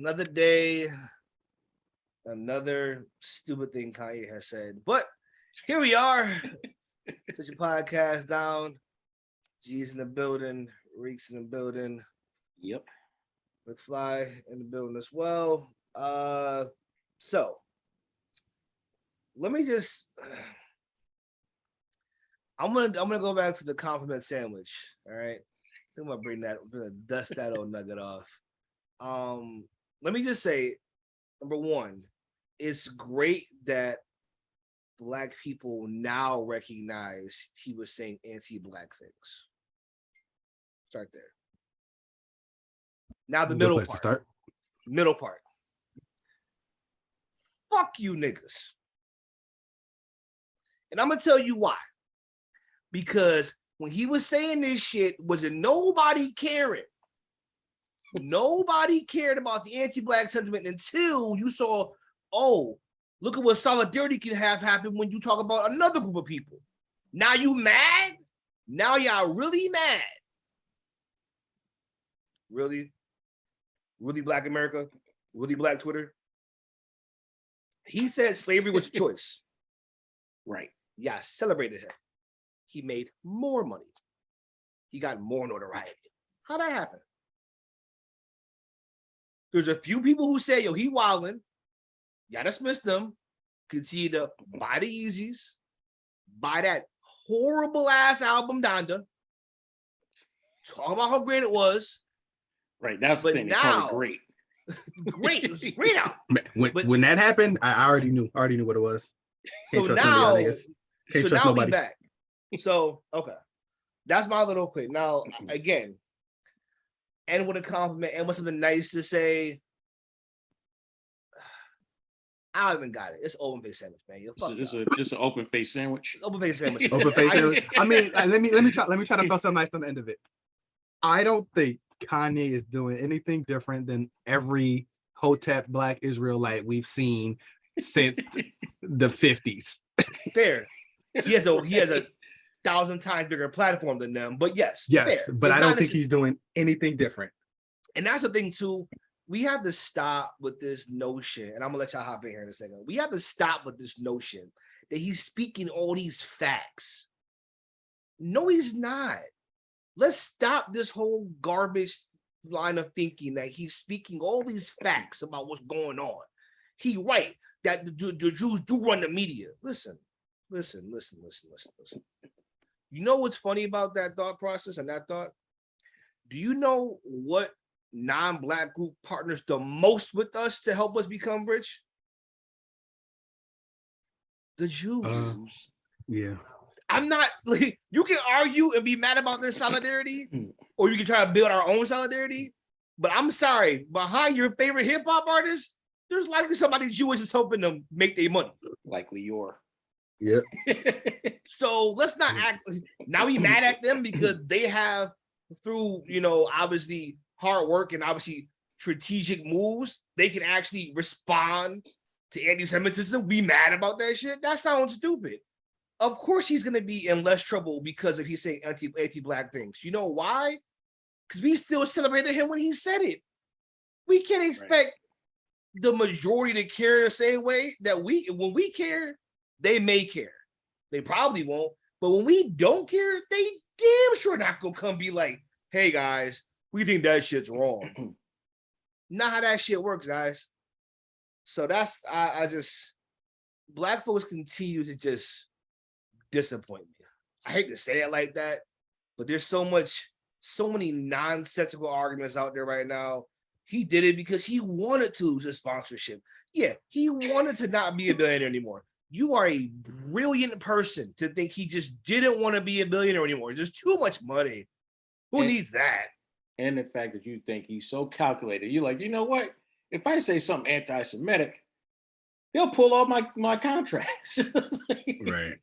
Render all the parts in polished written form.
Another day, another stupid thing Kanye has said. But here we are. Such a podcast down. G's in the building. Reeks in the building. Yep. McFly in the building as well. So let me just. I'm gonna go back to the compliment sandwich. All right, I'm gonna dust that old nugget off. Let me just say, number one, it's great that Black people now recognize he was saying anti-Black things. Start there. Now the middle part. Middle part. Fuck you niggas. And I'm gonna tell you why. Because when he was saying this shit, wasn't nobody caring. Nobody cared about the anti-Black sentiment until you saw, oh, look at what solidarity can have happen when you talk about another group of people. Now you mad? Now y'all really mad? Really? Really Black America? Really Black Twitter? He said slavery was a choice. Right. Yeah, celebrated him. He made more money. He got more notoriety. How'd that happen? There's a few people who say, yo, he wildin'. Y'all dismiss them. Continue to buy the Yeezys. Buy that horrible ass album, Donda. Talk about how great it was. Right, that's the thing. They call it great. Great. It was a great album. When that happened, I already knew what it was. Can't so now, Can't trust nobody. We back. So, okay. That's my little quick. Now, again, and with a compliment and with something nice to say. I don't even got it. It's open face sandwich, man. Just an open face sandwich. Open face sandwich. Open face sandwich. I mean, let me try to throw something nice on the end of it. I don't think Kanye is doing anything different than every Hotep Black Israelite we've seen since the 50s. Fair. He has a 1,000 times bigger platform than them, but yes, fair. But I don't think he's doing anything different. And that's the thing too. We have to stop with this notion, and I'm gonna let y'all hop in here in a second. We have to stop with this notion that he's speaking all these facts. No, he's not. Let's stop this whole garbage line of thinking that he's speaking all these facts about what's going on. He right that the Jews do run the media. Listen. You know what's funny about that thought process and that thought? Do you know what non-Black group partners the most with us to help us become rich? The Jews. Yeah. I'm not like, you can argue and be mad about their solidarity, or you can try to build our own solidarity. But I'm sorry, behind your favorite hip-hop artist, there's likely somebody Jewish is helping them make their money. Likely your. Yep. So let's not act now we mad at them because they have, through obviously hard work and obviously strategic moves, they can actually respond to anti-Semitism. We mad about that shit? That sounds stupid. Of course he's gonna be in less trouble because if he's saying anti-Black things. You know why? Because we still celebrated him when he said it. We can't expect the majority to care the same way that when we care, they may care. They probably won't. But when we don't care, they damn sure not gonna come be like, hey guys, we think that shit's wrong. Not how that shit works, guys. So that's I just Black folks continue to just disappoint me. I hate to say it like that, but there's so many nonsensical arguments out there right now. He did it because he wanted to lose his sponsorship. Yeah, he wanted to not be a billionaire anymore. You are a brilliant person to think he just didn't want to be a billionaire anymore. There's too much money. Who needs that? And the fact that you think he's so calculated. You're like, you know what? If I say something anti-Semitic, he'll pull all my contracts. Right.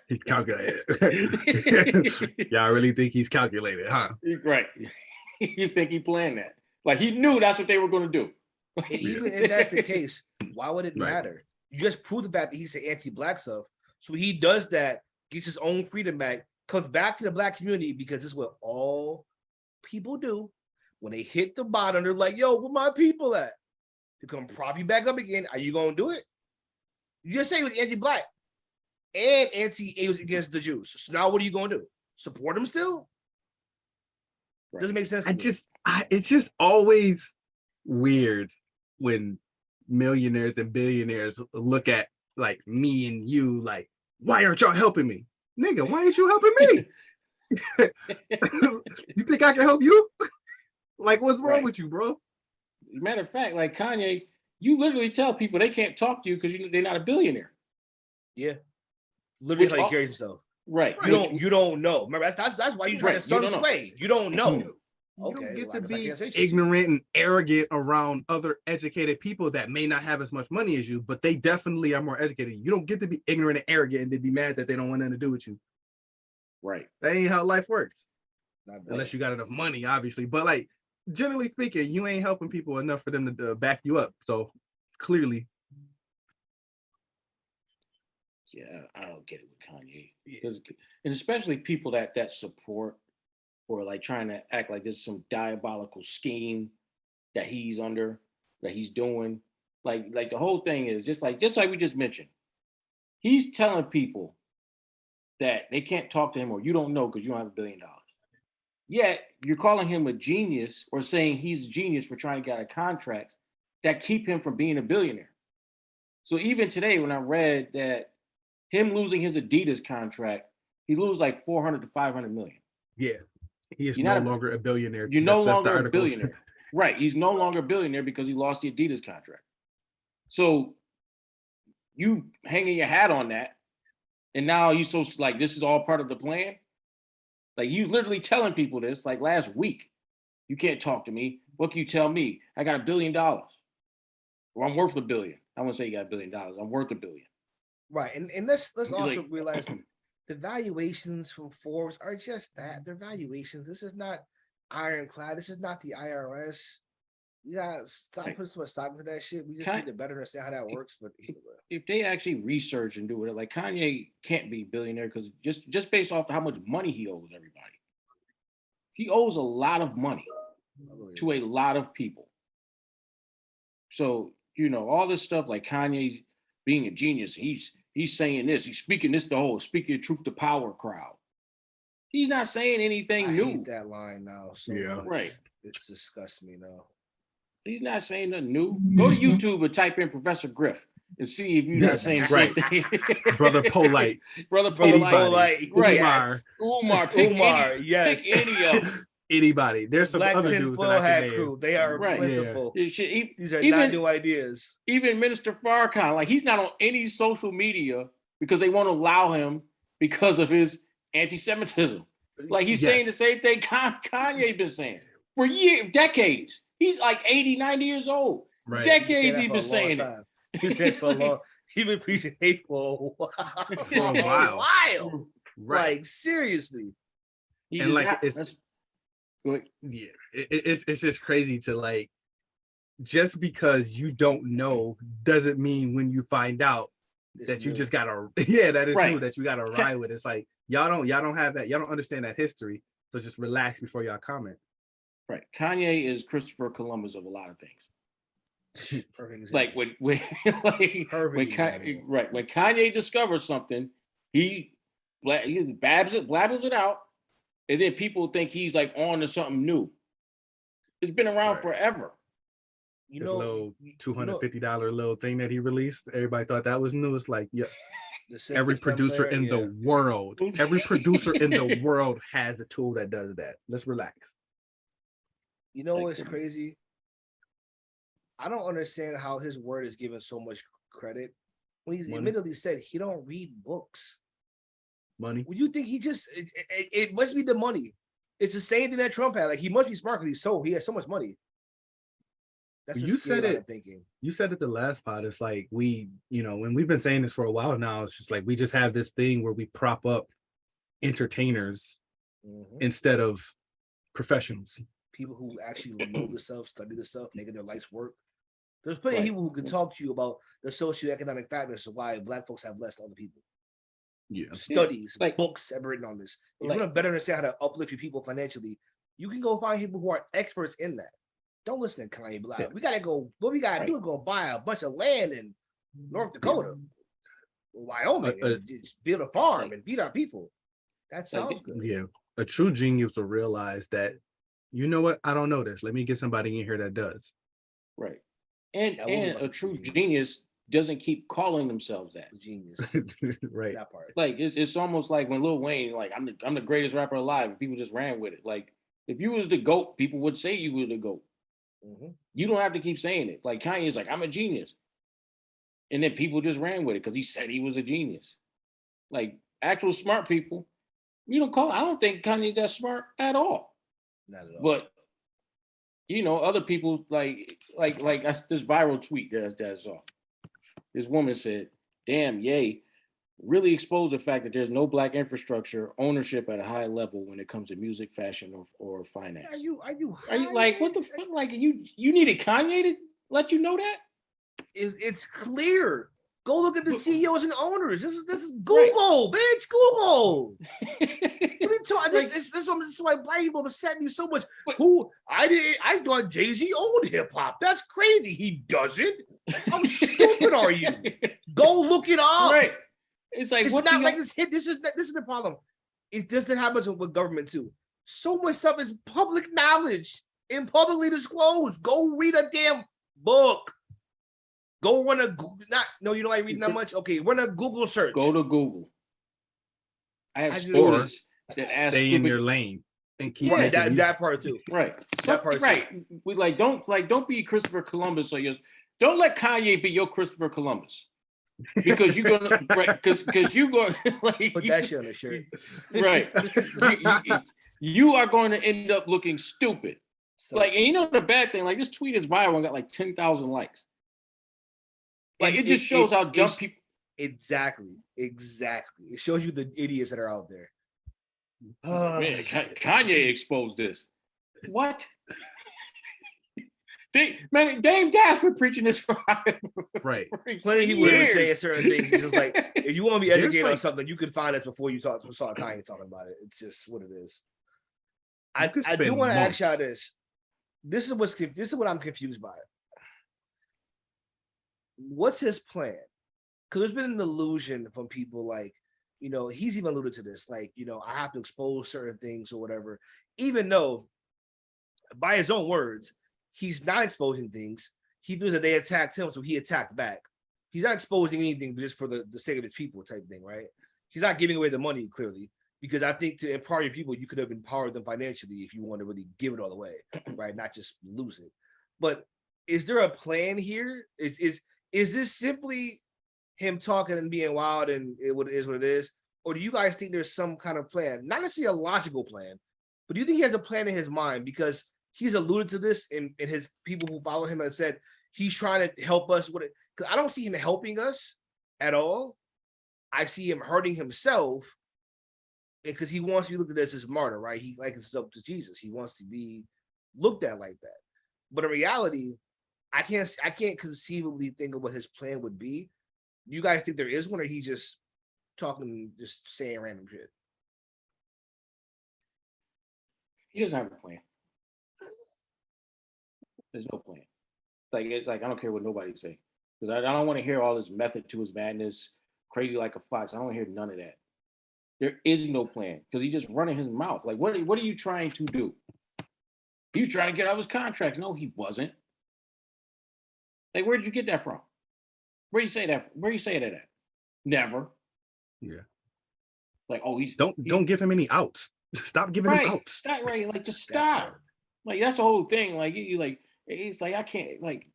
He's calculated. Y'all really think he's calculated, huh? Right. You think he planned that? Like he knew that's what they were going to do. And even if that's the case, why would it matter? You just prove the fact that he's an anti-Black stuff. So he does that, gets his own freedom back, comes back to the Black community because this is what all people do. When they hit the bottom, they're like, yo, where my people at? to come prop you back up again, are you gonna do it? You just say he was anti-black and he was against the Jews. So now what are you gonna do? Support him still? Right. Doesn't make sense. It's just always weird when millionaires and billionaires look at like me and you like, why aren't y'all helping me? Nigga, why ain't you helping me? You think I can help you? Like, what's wrong with you, bro? Matter of fact, like Kanye, you literally tell people they can't talk to you because they're not a billionaire. Yeah, literally how he carries himself. Right. You don't know. Remember, that's why you try to sun sway. You don't know. You don't get to be ignorant and arrogant around other educated people that may not have as much money as you, but they definitely are more educated. You don't get to be ignorant and arrogant and then be mad that they don't want nothing to do with you. Right. That ain't how life works. Unless you got enough money, obviously. But like, generally speaking, you ain't helping people enough for them to back you up. So clearly. Yeah, I don't get it with Kanye. Because, and especially people that support or like trying to act like this is some diabolical scheme that he's under, that he's doing. Like the whole thing is just like we just mentioned. He's telling people that they can't talk to him or you don't know because you don't have $1 billion. Yet you're calling him a genius or saying he's a genius for trying to get out of contracts that keep him from being a billionaire. So even today, when I read that him losing his Adidas contract, he loses like 400 to 500 million. Yeah. He is no longer a billionaire. You're no longer a billionaire. Right. He's no longer a billionaire because he lost the Adidas contract. So you hanging your hat on that. And now you so like, this is all part of the plan. Like you literally telling people this like last week, you can't talk to me. What can you tell me? I got $1 billion. Or I'm worth $1 billion. I wouldn't say you got $1 billion. I'm worth $1 billion. Right. And let's also realize the valuations from Forbes are just that. They're valuations. This is not ironclad. This is not the IRS. You gotta stop putting so much stock into that shit. We just need to better understand how that works. But if they actually research and do it, like Kanye can't be a billionaire because just based off how much money he owes everybody. He owes a lot of money to a lot of people. So, all this stuff like Kanye being a genius, he's saying this, he's speaking this the whole speaking truth to power crowd. He's not saying anything new. I hate that line now. So much. Right. It disgusts me now. He's not saying nothing new. Go to YouTube and type in Professor Griff and see if you're not saying something. Brother Polite. Brother Polite. Right. Umar. Pick any of them. Anybody. There's some Black other dudes that I can crew. They are plentiful. Yeah. These are not new ideas. Even Minister Farrakhan, like he's not on any social media because they won't allow him because of his anti-Semitism. Like he's saying the same thing Kanye been saying for decades. He's like 80, 90 years old. Right. Decades he's been saying it. He said for a long. He's been preaching hate for a while. For a while. Right. Like seriously. And like it's just crazy to like, just because you don't know doesn't mean when you find out that you just gotta that is true, that you gotta ride with. It's like y'all don't have that, y'all don't understand that history. So just relax before y'all comment. Right. Kanye is Christopher Columbus of a lot of things. Like when Kanye discovers something, he blabbers it out, and then people think he's like on to something new. It's been around forever. This little $250 little thing that he released, everybody thought that was new. It's like, every producer in the world has a tool that does that. Let's relax. You know what's crazy? I don't understand how his word is given so much credit when he's admittedly said he don't read books. Money. Would you think it must be the money? It's the same thing that Trump had. Like he must be smart because he has so much money. That's you said it. You said it the last pod. It's like when we've been saying this for a while now, it's just like we just have this thing where we prop up entertainers instead of professionals. People who actually know the stuff, study the stuff, making their life's work. There's plenty of people who can talk to you about the socioeconomic factors of why Black folks have less than other people. Yeah, studies, books have written on this. If you want to better understand how to uplift your people financially, you can go find people who are experts in that. don't listen to Kanye. Like, we gotta go. What we gotta do is go buy a bunch of land in North Dakota, Wyoming, and just build a farm and feed our people. That sounds good. Yeah, a true genius will realize that. You know what? I don't know this. Let me get somebody in here that does. Right. And a true genius doesn't keep calling themselves that. Genius. Right. That part. Like it's almost like when Lil Wayne, like I'm the greatest rapper alive, and people just ran with it. Like if you was the GOAT, people would say you were the GOAT. Mm-hmm. You don't have to keep saying it. Like Kanye's like, I'm a genius. And then people just ran with it because he said he was a genius. Like actual smart people, you don't call. I don't think Kanye's that smart at all. Not at all. But you know, other people like this viral tweet that I saw. This woman said, "Damn, Ye really exposed the fact that there's no black infrastructure ownership at a high level when it comes to music, fashion, or finance." Are you like what the fuck? Like you needed Kanye to let you know that? It's clear. Go look at the CEOs and owners. This is Google, bitch. Google. This is why black people upset me so much. I thought Jay-Z owned hip hop. That's crazy. He doesn't. How stupid are you? Go look it up. Right. It's like it's not like it's hit. This is the problem. It doesn't happen with government too. So much stuff is public knowledge and publicly disclosed. Go read a damn book. Go run a you don't like reading that much? Okay, run a Google search. Go to Google. I have students that ask stay in your lane and keep that part too. Right. That part right. Too. We don't be Christopher Columbus or don't let Kanye be your Christopher Columbus. Because you're gonna because you go like put that shit on the shirt. Right. You are going to end up looking stupid. So and you know the bad thing, like this tweet is viral and got like 10,000 likes. Like it just shows how dumb people. Exactly. It shows you the idiots that are out there. Man, Kanye exposed this. What? Dame Dash been preaching this for right. Plenty of people have been saying certain things. It's just like if you want to be educated on something, you can find us before you saw Kanye talking about it. It's just what it is. I do want to ask y'all this. This is what I'm confused by. What's his plan? Because there's been an illusion from people like, you know, he's even alluded to this, like, you know, I have to expose certain things or whatever, even though by his own words, he's not exposing things. He feels that they attacked him, so he attacked back. He's not exposing anything just for the sake of his people type thing, right? He's not giving away the money, clearly, because I think to empower your people, you could have empowered them financially if you want to really give it all away, right? Not just lose it. But is there a plan here? Is this simply him talking and being wild and what it is? Or do you guys think there's some kind of plan? Not necessarily a logical plan, but do you think he has a plan in his mind? Because he's alluded to this in his people who follow him and said he's trying to help us with it. Because I don't see him helping us at all. I see him hurting himself because he wants to be looked at as his martyr, right? He likens himself to Jesus. He wants to be looked at like that. But in reality, I can't conceivably think of what his plan would be. You guys think there is one, or he's just talking, just saying random shit? He doesn't have a plan. There's no plan. It's like I don't care what nobody say, because I don't want to hear all this method to his madness, crazy like a fox. I don't want to hear none of that. There is no plan because he's just running his mouth. Like what are you trying to do? He was trying to get out of his contracts. No, he wasn't. Like, where did you get that from? Where do you say that? Where do you say that at? Never. Yeah. Like, oh, don't give him any outs. Stop giving him outs. Right. Like, just stop. Like, that's the whole thing. Like, it's like I can't. Like,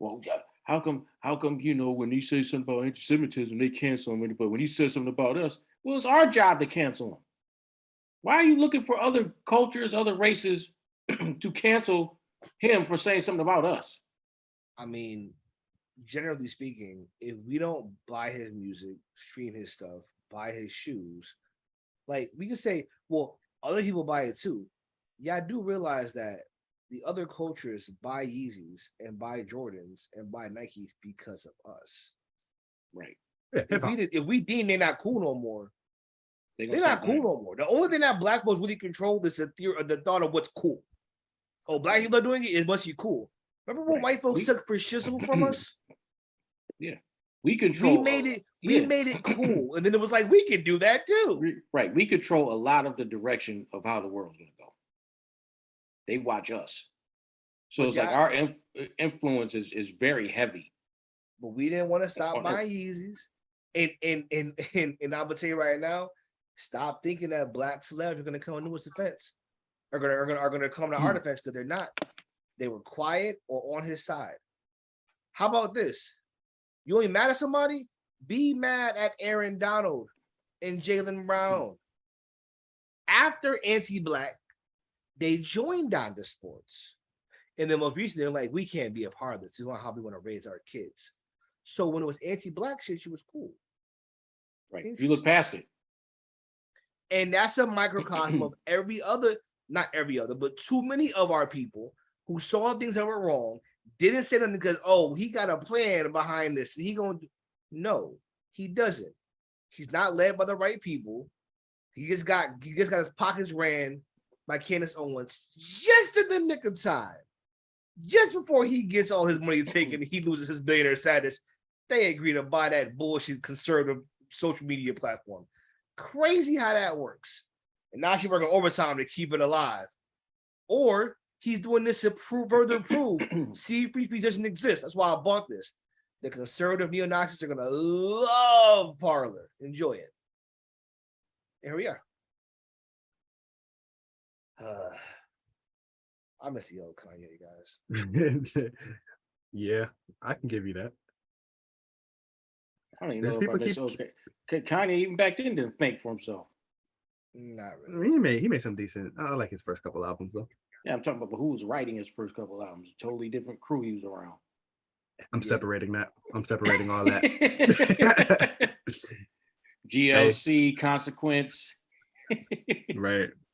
well, how come? You know, when he says something about anti-Semitism, they cancel him. But when he says something about us, well, it's our job to cancel him. Why are you looking for other cultures, other races to cancel him for saying something about us? I mean, generally speaking, if we don't buy his music, stream his stuff, buy his shoes, like we could say, well, other people buy it too. Yeah, I do realize that the other cultures buy Yeezys and buy Jordans and buy Nikes because of us. Right. Yeah, if we deem they're not cool no more, they're not cool no more. The only thing that black folks really control is the thought of what's cool. Oh, black people are doing it. It must be cool. Remember when white folks took for shizzle from us? Yeah, we control. We made it. We made it cool, and then it was like we can do that too. Right, we control a lot of the direction of how the world's going to go. They watch us, so it's like our influence is very heavy. But we didn't want to stop buying Yeezys, and I'm gonna tell you right now, stop thinking that black celebs are gonna come into his defense, are gonna come to our defense, because they're not. They were quiet or on his side. How about this? You ain't mad at somebody? Be mad at Aaron Donald and Jaylen Brown. After anti-black, they joined Donda Sports. And then most recently, they're like, we can't be a part of this. This is not how we want to raise our kids. So when it was anti-black shit, she was cool. Right. You look past it. And that's a microcosm of not every other, but too many of our people who saw things that were wrong, didn't say nothing because, oh, he got a plan behind this. No, he doesn't. He's not led by the right people. He just got his pockets ran by Candace Owens just in the nick of time. Just before he gets all his money taken, he loses his billionaire status. They agree to buy that bullshit conservative social media platform. Crazy how that works. And now she's working overtime to keep it alive. Or he's doing this to further prove see free speech doesn't exist. That's why I bought this. The conservative neo-Nazis are gonna love Parler. Enjoy it. And here we are. I miss the old Kanye, guys. Yeah, I can give you that. I don't even know if I miss Kanye even back then didn't think for himself. Not really. I mean, he made some decent. I like his first couple albums though. Yeah, I'm talking about who was writing his first couple albums. Totally different crew he was around. I'm separating that. I'm separating all that. GLC, Consequence. Right.